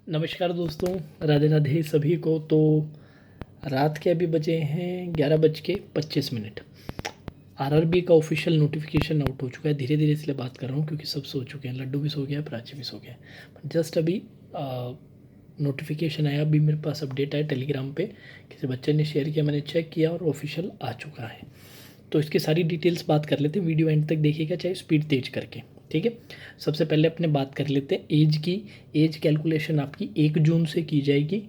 नमस्कार दोस्तों, राधे राधे सभी को। तो रात के अभी बजे हैं 11:25। आरआरबी का ऑफिशियल नोटिफिकेशन आउट हो चुका है। धीरे धीरे इसलिए बात कर रहा हूँ क्योंकि सब सो चुके हैं। लड्डू भी सो गया, प्राची भी सो गया। जस्ट अभी नोटिफिकेशन आया, अभी मेरे पास अपडेट आया टेलीग्राम पे, किसी बच्चे ने शेयर किया, मैंने चेक किया और ऑफिशियल आ चुका है। तो इसकी सारी डिटेल्स बात कर लेते हैं। वीडियो एंड तक देखिएगा, चाहे स्पीड तेज करके, ठीक है। सबसे पहले अपने बात कर लेते हैं एज की। एज कैलकुलेशन आपकी 1 जून से की जाएगी।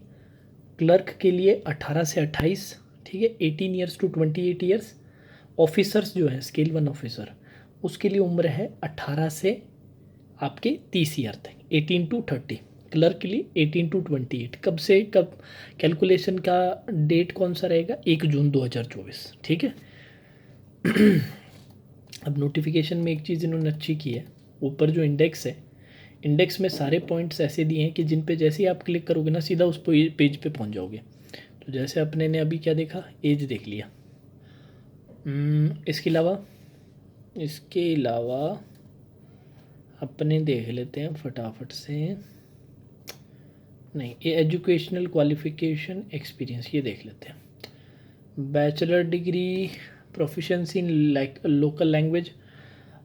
क्लर्क के लिए 18 से 28, ठीक है, 18 ईयर्स टू 28 ईयर्स। ऑफिसर्स जो है स्केल 1 ऑफिसर, उसके लिए उम्र है 18 से आपके 30 ईयर तक, 18 टू 30। क्लर्क के लिए 18 टू 28। कब से कब कैलकुलेशन का डेट कौन सा रहेगा? 1 जून 2024, ठीक है। अब नोटिफिकेशन में एक चीज़ इन्होंने अच्छी की है, ऊपर जो इंडेक्स है, इंडेक्स में सारे पॉइंट्स ऐसे दिए हैं कि जिन पे जैसे ही आप क्लिक करोगे ना, सीधा उस पेज पे पहुंच जाओगे। तो जैसे अपने ने अभी क्या देखा, एज देख लिया। इसके अलावा अपने देख लेते हैं फटाफट से। नहीं, ये एजुकेशनल क्वालिफिकेशन एक्सपीरियंस ये देख लेते हैं। बैचलर डिग्री, प्रोफिशंसी इन लोकल लैंग्वेज,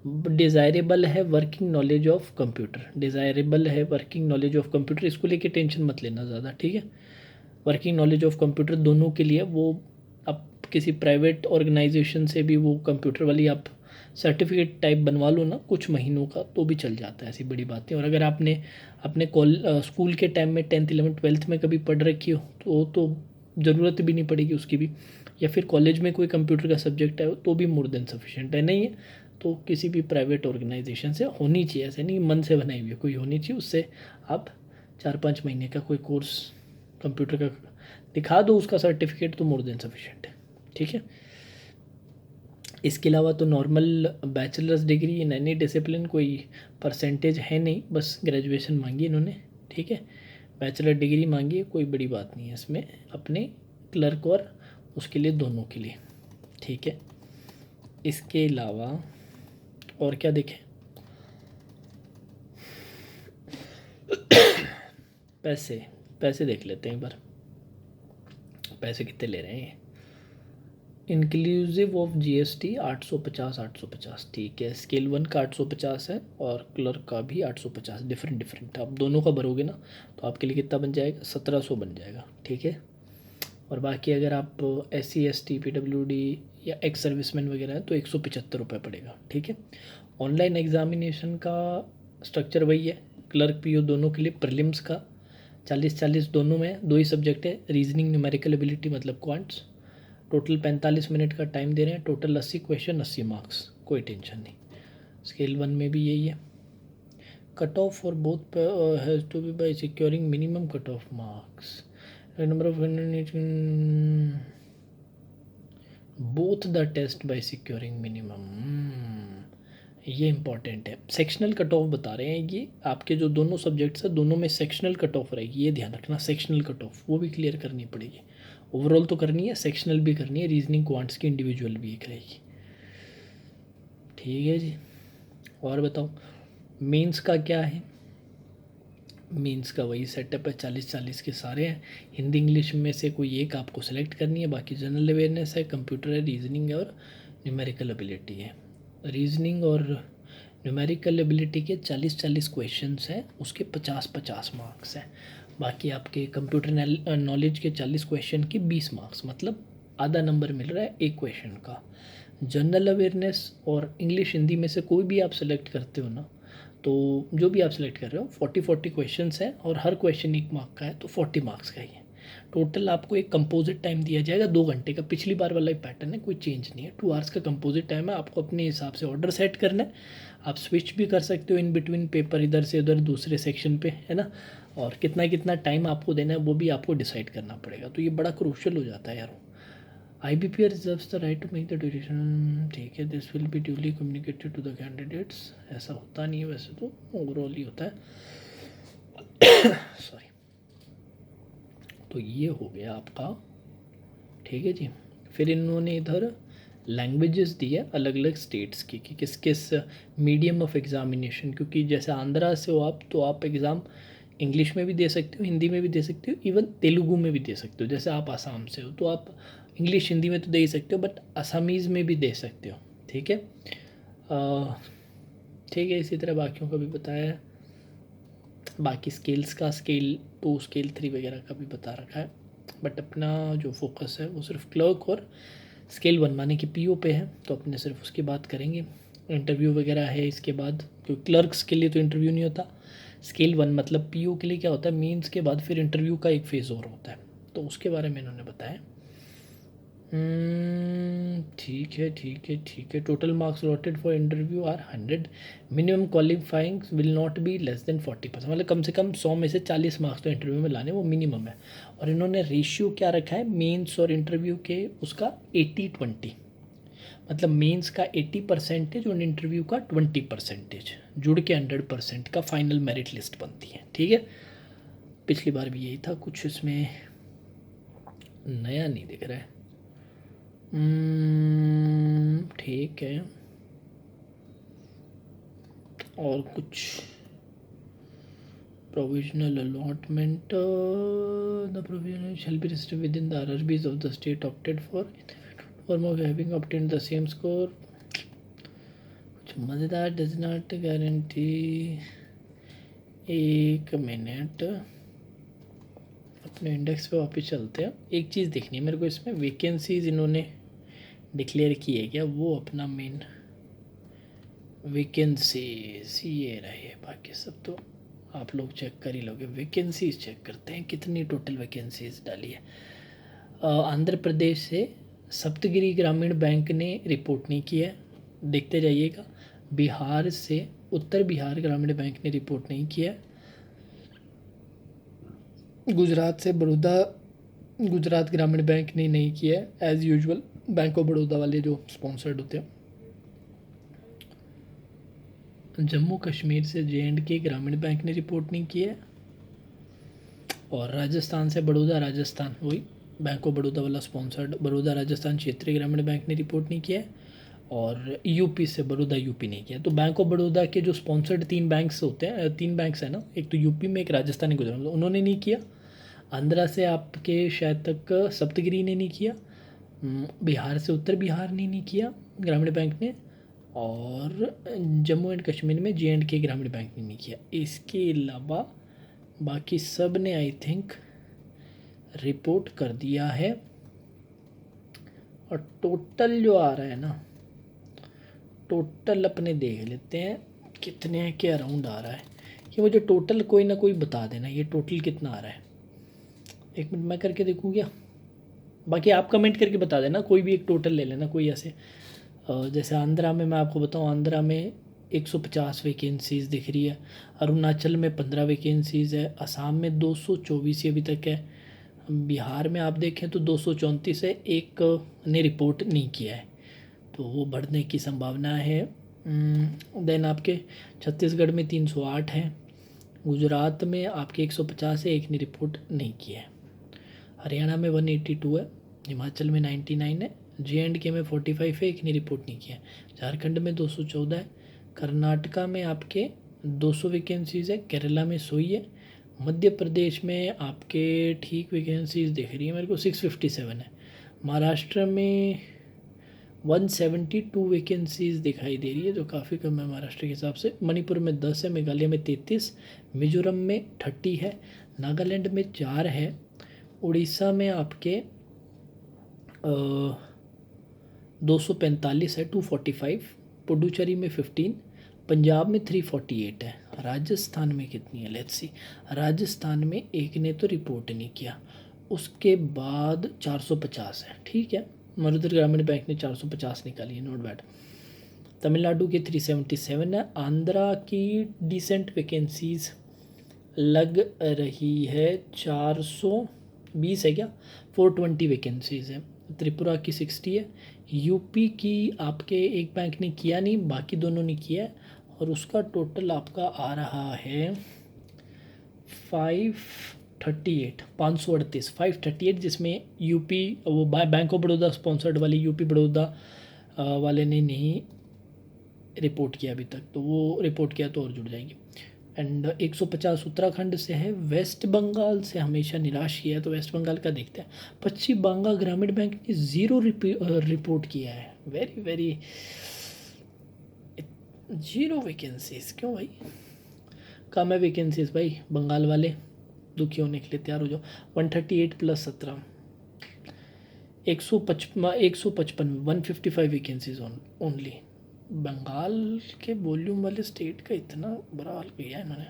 डिज़ायरेबल है working knowledge of computer. Desirable है वर्किंग नॉलेज ऑफ कंप्यूटर, इसको लेके टेंशन मत लेना ज़्यादा, ठीक है। वर्किंग नॉलेज ऑफ कंप्यूटर दोनों के लिए, वो आप किसी प्राइवेट ऑर्गेनाइजेशन से भी वो कंप्यूटर वाली आप सर्टिफिकेट टाइप बनवा लो ना कुछ महीनों का, तो भी चल जाता है, ऐसी बड़ी बात नहीं। और अगर आपने अपने स्कूल के टाइम में 10th 11th 12th में कभी पढ़ रखी हो तो ज़रूरत भी नहीं पड़ेगी उसकी भी। या फिर कॉलेज में कोई कंप्यूटर का सब्जेक्ट है तो भी मोर देन सफिशिएंट है। नहीं है तो किसी भी प्राइवेट ऑर्गेनाइजेशन से होनी चाहिए, ऐसे नहीं मन से बनाई हुई कोई होनी चाहिए, उससे आप 4-5 महीने का कोई कोर्स कंप्यूटर का दिखा दो, उसका सर्टिफिकेट तो मोर देन सफिशिएंट है, ठीक है। इसके अलावा तो normal bachelors degree in any discipline, कोई परसेंटेज है नहीं, बस ग्रेजुएशन मांगी इन्होंने, ठीक है। बैचलर डिग्री मांगी है, कोई बड़ी बात नहीं है इसमें, अपने क्लर्क और उसके लिए दोनों के लिए, ठीक है। इसके अलावा और क्या देखें, पैसे पैसे देख लेते हैं एक बार, पैसे कितने ले रहे हैं। इंक्लूसिव ऑफ जीएसटी 850, ठीक है। स्केल 1 का 850 है और क्लर्क का भी 850, डिफरेंट। आप दोनों का भरोगे ना तो आपके लिए कितना बन जाएगा? 1700 बन जाएगा, ठीक है। और बाकी अगर आप SC ST PWD या एक्स सर्विसमैन वगैरह है तो 175 रुपये पड़ेगा, ठीक है। ऑनलाइन एग्जामिनेशन का स्ट्रक्चर वही है, क्लर्क PO दोनों के लिए। प्रीलिम्स का 40-40 दोनों में, दो ही सब्जेक्ट है, रीजनिंग न्यूमेरिकल एबिलिटी मतलब क्वांट्स। टोटल 45 मिनट का टाइम दे रहे हैं, टोटल 80 क्वेश्चन 80 मार्क्स, कोई टेंशन नहीं। स्केल 1 में भी यही है। Cut off for both has to be by securing minimum cut off marks, number of both the test by securing minimum, ये इंपॉर्टेंट है। सेक्शनल कट ऑफ बता रहे हैं, ये आपके जो दोनों सब्जेक्ट्स हैं दोनों में सेक्शनल कट ऑफ रहेगी, ये ध्यान रखना। सेक्शनल कट ऑफ वो भी क्लियर करनी पड़ेगी, ओवरऑल तो करनी है, सेक्शनल भी करनी है, रीजनिंग क्वांट्स की इंडिविजुअल भी एक रहेगी, ठीक है जी। और बताओ मेंस का क्या है? मेंस का वही सेटअप है, 40-40 के सारे हैं। हिंदी इंग्लिश में से कोई एक आपको सेलेक्ट करनी है, बाकी जनरल अवेयरनेस है, कंप्यूटर है, रीजनिंग है और न्यूमेरिकल एबिलिटी है। रीजनिंग और न्यूमेरिकल एबिलिटी के 40-40 क्वेश्चंस हैं, उसके 50-50 मार्क्स हैं। बाकी आपके कंप्यूटर नॉलेज के 40 क्वेश्चन की 20 मार्क्स, मतलब आधा नंबर मिल रहा है एक क्वेश्चन का। जनरल अवेयरनेस और इंग्लिश हिंदी में से कोई भी आप सेलेक्ट करते हो ना, तो जो भी आप सेलेक्ट कर रहे हो 40-40 क्वेश्चंस हैं और हर क्वेश्चन 1 मार्क का है, तो 40 मार्क्स का ही है। टोटल आपको एक कंपोजिट टाइम दिया जाएगा 2 घंटे का, पिछली बार वाला ही पैटर्न है, कोई चेंज नहीं है। 2 आवर्स का कंपोजिट टाइम है, आपको अपने हिसाब से ऑर्डर सेट करना है। आप स्विच भी कर सकते हो इन बिटवीन पेपर, इधर से उधर दूसरे सेक्शन पे, है ना। और कितना कितना टाइम आपको देना है वो भी आपको डिसाइड करना पड़ेगा, तो ये बड़ा क्रूशियल हो जाता है यार। IBPR reserves the right to make the duration, ठीक है, this will be duly communicated to the candidates. ऐसा होता नहीं है वैसे, तो ओवरऑल ही होता है। सॉरी। तो ये हो गया आपका, ठीक है जी। फिर इन्होंने इधर लैंग्वेजेस दी है अलग अलग स्टेट्स की, कि किस किस मीडियम ऑफ एग्जामिनेशन, क्योंकि जैसे आंध्रा से हो आप तो आप एग्ज़ाम इंग्लिश में भी दे सकते हो, हिंदी में भी दे सकते हो, इवन तेलुगु में भी दे सकते हो। जैसे आप आसाम से हो तो आप इंग्लिश हिंदी में तो दे ही सकते हो, बट असमीज़ में भी दे सकते हो। ठीक है, ठीक है। इसी तरह बाकियों का भी बताया है, बाकी स्केल्स का स्केल 2 स्केल 3 वगैरह का भी बता रखा है, बट अपना जो फोकस है वो सिर्फ क्लर्क और स्केल बनवाने की पीओ पे है, तो अपने सिर्फ उसकी बात करेंगे। इंटरव्यू वगैरह है इसके बाद, क्योंकि क्लर्क्स के लिए तो इंटरव्यू नहीं होता। स्केल 1 मतलब पीओ के लिए क्या होता है, मीन्स के बाद फिर इंटरव्यू का एक फेज़ और होता है, तो उसके बारे में इन्होंने बताया। ठीक है, ठीक है, ठीक है। Total marks allotted for interview are 100, minimum qualifying will not be less than 40%, मतलब कम से कम 100 में से 40 मार्क्स तो इंटरव्यू में लाने, वो मिनिमम है। और इन्होंने रेशियो क्या रखा है मेंस और इंटरव्यू के, उसका 80-20, मतलब मेंस का 80% और इंटरव्यू का 20%, जुड़ के 100% का फाइनल मेरिट लिस्ट बनती है। ठीक है, पिछली बार भी यही था, कुछ इसमें नया नहीं दिख रहा है। ठीक है, और कुछ provisional allotment, the provisional shall be restricted with in the RRBs of the state opted for having obtained the same score. कुछ मज़ेदार, डज नॉट गारंटी। एक मिनट, अपने इंडेक्स पे वापस चलते हैं। एक चीज़ देखनी है मेरे को इसमें, वैकेंसीज इन्होंने डिक्लेयर की है क्या, वो अपना मेन वैकेंसीज ये रहे, बाकी सब तो आप लोग चेक कर ही लोगे। वैकेंसीज चेक करते हैं कितनी टोटल वैकेंसीज डाली है। आंध्र प्रदेश से सप्तगिरी ग्रामीण बैंक ने रिपोर्ट नहीं की है, देखते जाइएगा। बिहार से उत्तर बिहार ग्रामीण बैंक ने रिपोर्ट नहीं किया है। गुजरात से बड़ौदा गुजरात ग्रामीण बैंक ने नहीं किया है, as usual bank of Baroda वाले जो स्पॉन्सर्ड होते हैं। जम्मू कश्मीर से JNK ग्रामीण बैंक ने रिपोर्ट नहीं की है, और राजस्थान से बड़ौदा राजस्थान, वही बैंक ऑफ बड़ौदा वाला स्पॉन्सर्ड बड़ौदा राजस्थान क्षेत्रीय ग्रामीण बैंक ने रिपोर्ट नहीं किया है, और यूपी से बड़ौदा यूपी नहीं किया। तो बैंक ऑफ बड़ौदा के जो स्पॉन्सर्ड 3 बैंक्स होते हैं, 3 बैंक्स हैं ना, एक तो यूपी में, एक राजस्थान, एक गुजरात, उन्होंने नहीं किया। आंध्रा से आपके शायद तक सप्तगिरी ने नहीं किया, बिहार से उत्तर बिहार ने नहीं किया ग्रामीण बैंक ने, और जम्मू एंड कश्मीर में JNK ग्रामीण बैंक ने नहीं किया। इसके अलावा बाकी सब ने आई थिंक रिपोर्ट कर दिया है। और टोटल जो आ रहा है ना, टोटल अपने देख लेते हैं कितने के अराउंड आ रहा है, कि मुझे टोटल कोई ना कोई बता देना ये टोटल कितना आ रहा है। एक मिनट मैं करके देखूँ क्या, बाकी आप कमेंट करके बता देना, कोई भी एक टोटल ले लेना कोई ऐसे। जैसे आंध्रा में मैं आपको बताऊँ, आंध्रा में 150 वैकेंसीज़ दिख रही है, अरुणाचल में 15 वैकेंसीज़ है, असम में 224 अभी तक है, बिहार में आप देखें तो 234 है, एक ने रिपोर्ट नहीं किया है, तो वो बढ़ने की संभावना है। देन आपके छत्तीसगढ़ में 308 है, गुजरात में आपके 150 है, एक ने रिपोर्ट नहीं किया है, हरियाणा में 182 है, हिमाचल में 99 है, JNK में 45 है, एक ने रिपोर्ट नहीं किया है, झारखंड में 214 है, कर्नाटका में आपके 200 वैकेंसीज़ है, केरला में 100 ही है, मध्य प्रदेश में आपके ठीक वैकेंसीज़ दिख रही है मेरे को 657 है, महाराष्ट्र में 172 वैकेंसीज़ दिखाई दे रही है, जो काफ़ी कम है महाराष्ट्र के हिसाब से, मणिपुर में 10 है, मेघालय में 33, मिजोरम में 30 है, नागालैंड में 4 है, उड़ीसा में आपके 245 है 245, पुडुचेरी में 15, पंजाब में 348 है, राजस्थान में कितनी है लेट्स सी। राजस्थान में एक ने तो रिपोर्ट नहीं किया, उसके बाद 450 है, ठीक है, मरुधर ग्रामीण बैंक ने 450 निकाली है, नॉट बैड। तमिलनाडु के 377 है, आंध्रा की डिसेंट वैकेंसीज़ लग रही है 420 है क्या, 420 वैकेंसीज़ है, त्रिपुरा की 60 है, यूपी की आपके एक बैंक ने किया नहीं, बाकी दोनों ने किया है, और उसका टोटल आपका आ रहा है 538, जिसमें यूपी वो बैंक ऑफ बड़ौदा स्पॉन्सर्ड वाली यूपी बड़ौदा वाले ने नहीं रिपोर्ट किया अभी तक, तो वो रिपोर्ट किया तो और जुड़ जाएंगे। एंड 150 उत्तराखंड से है। वेस्ट बंगाल से हमेशा निराश किया है, तो वेस्ट बंगाल का देखते हैं। पश्चिम बंगाल ग्रामीण बैंक ने 0 रिपोर्ट किया है। वेरी वेरी 0 वैकेंसीज, क्यों भाई? कम है वैकेंसीज भाई, बंगाल वाले दुखी होने के लिए तैयार हो जाओ। 138 + 17 155 155 वैकेंसीज ओनली। बंगाल के वॉल्यूम वाले स्टेट का इतना बुरा हाल किया है इन्होंने।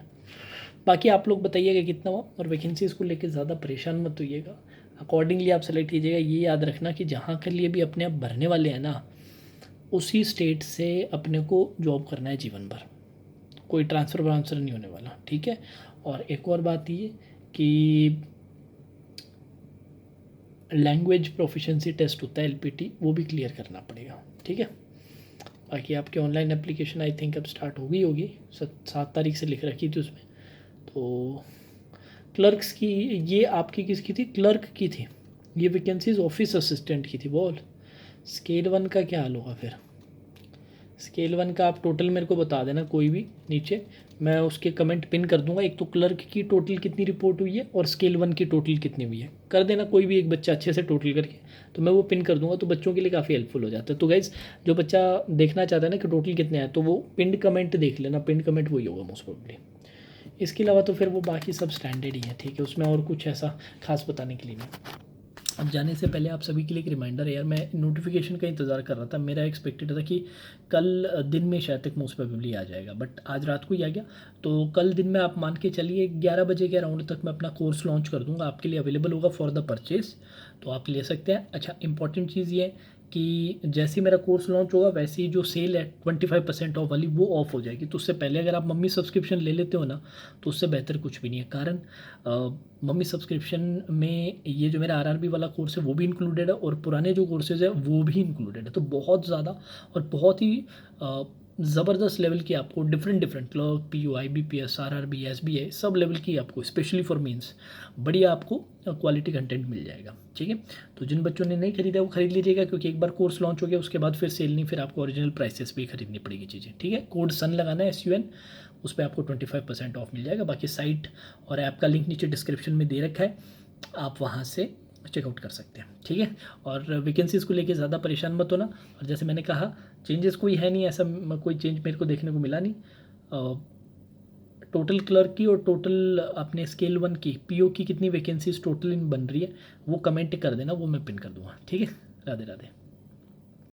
बाकी आप लोग बताइएगा कितना हुआ, और वैकेंसीज़ को लेकर ज़्यादा परेशान मत होइएगा, अकॉर्डिंगली आप सेलेक्ट कीजिएगा। ये याद रखना कि जहाँ के लिए भी अपने आप भरने वाले हैं ना, उसी स्टेट से अपने को जॉब करना है जीवन भर, कोई ट्रांसफ़र व्रांसफ़र नहीं होने वाला, ठीक है। और एक और बात ये कि लैंग्वेज प्रोफिशिएंसी टेस्ट होता है LPT, वो भी क्लियर करना पड़ेगा, ठीक है। बाकी आपकी ऑनलाइन एप्लीकेशन आई थिंक अब स्टार्ट हो गई होगी, 7 तारीख से लिख रखी थी उसमें। तो क्लर्क्स की, ये आपकी किसकी थी? क्लर्क की थी ये वैकेंसीज, ऑफिस असिस्टेंट की थी। बोल स्केल 1 का क्या हाल होगा फिर? स्केल 1 का आप टोटल मेरे को बता देना कोई भी नीचे, मैं उसके कमेंट पिन कर दूंगा। एक तो क्लर्क की टोटल कितनी रिपोर्ट हुई है और स्केल 1 की टोटल कितनी हुई है, कर देना कोई भी एक बच्चा अच्छे से टोटल करके, तो मैं वो पिन कर दूंगा, तो बच्चों के लिए काफ़ी हेल्पफुल हो जाता है। तो गाइज जो बच्चा देखना चाहता है ना कि टोटल कितने आए, तो वो पिंड कमेंट देख लेना, पिंड कमेंट वही होगा मोस्ट प्रोबेबली। इसके अलावा तो फिर वो बाकी सब स्टैंडर्ड ही है, ठीक है, उसमें और कुछ ऐसा खास बताने के लिए नहीं। अब जाने से पहले आप सभी के लिए एक रिमाइंडर है यार, मैं नोटिफिकेशन का इंतज़ार कर रहा था। मेरा एक्सपेक्टेड था कि कल दिन में शायद तक मोस्ट प्रोबेबली आ जाएगा, बट आज रात को ही आ गया। तो कल दिन में आप मान के चलिए 11 बजे के अराउंड तक मैं अपना कोर्स लॉन्च कर दूंगा, आपके लिए अवेलेबल होगा फॉर द परचेज, तो आप ले सकते हैं। अच्छा, इंपॉर्टेंट चीज़ ये है कि जैसे ही मेरा कोर्स लॉन्च होगा वैसे ही जो सेल है 25% ऑफ वाली वो ऑफ हो जाएगी। तो उससे पहले अगर आप मम्मी सब्सक्रिप्शन ले लेते हो ना, तो उससे बेहतर कुछ भी नहीं है। कारण मम्मी सब्सक्रिप्शन में ये जो मेरा RRB वाला कोर्स है वो भी इंक्लूडेड है, और पुराने जो कोर्सेज है वो भी इंक्लूडेड है। तो बहुत ज़्यादा और बहुत ही ज़बरदस्त लेवल की आपको different clerk, PO, IBPS, RRB, SBI sub level की आपको स्पेशली फॉर मीन्स बढ़िया आपको क्वालिटी कंटेंट मिल जाएगा, ठीक है। तो जिन बच्चों ने नहीं खरीदा वो खरीद लीजिएगा, क्योंकि एक बार कोर्स लॉन्च हो गया उसके बाद फिर सेल नहीं, फिर आपको ओरिजिनल प्राइसेस भी खरीदनी पड़ेगी चीज़ें, ठीक है। कोड सन लगाना है SUN, उस पर आपको 25% ऑफ मिल जाएगा। बाकी साइट और ऐप का लिंक नीचे डिस्क्रिप्शन में दे रखा है, आप वहाँ से चेकआउट कर सकते हैं, ठीक है। और वैकेंसीज़ को लेके ज़्यादा परेशान मत होना, और जैसे मैंने कहा चेंजेस कोई है नहीं, ऐसा कोई चेंज मेरे को देखने को मिला नहीं। टोटल क्लर्क की और टोटल अपने स्केल 1 की PO की कितनी वैकेंसीज टोटल इन बन रही है वो कमेंट कर देना, वो मैं पिन कर दूँगा, ठीक है। राधे राधे।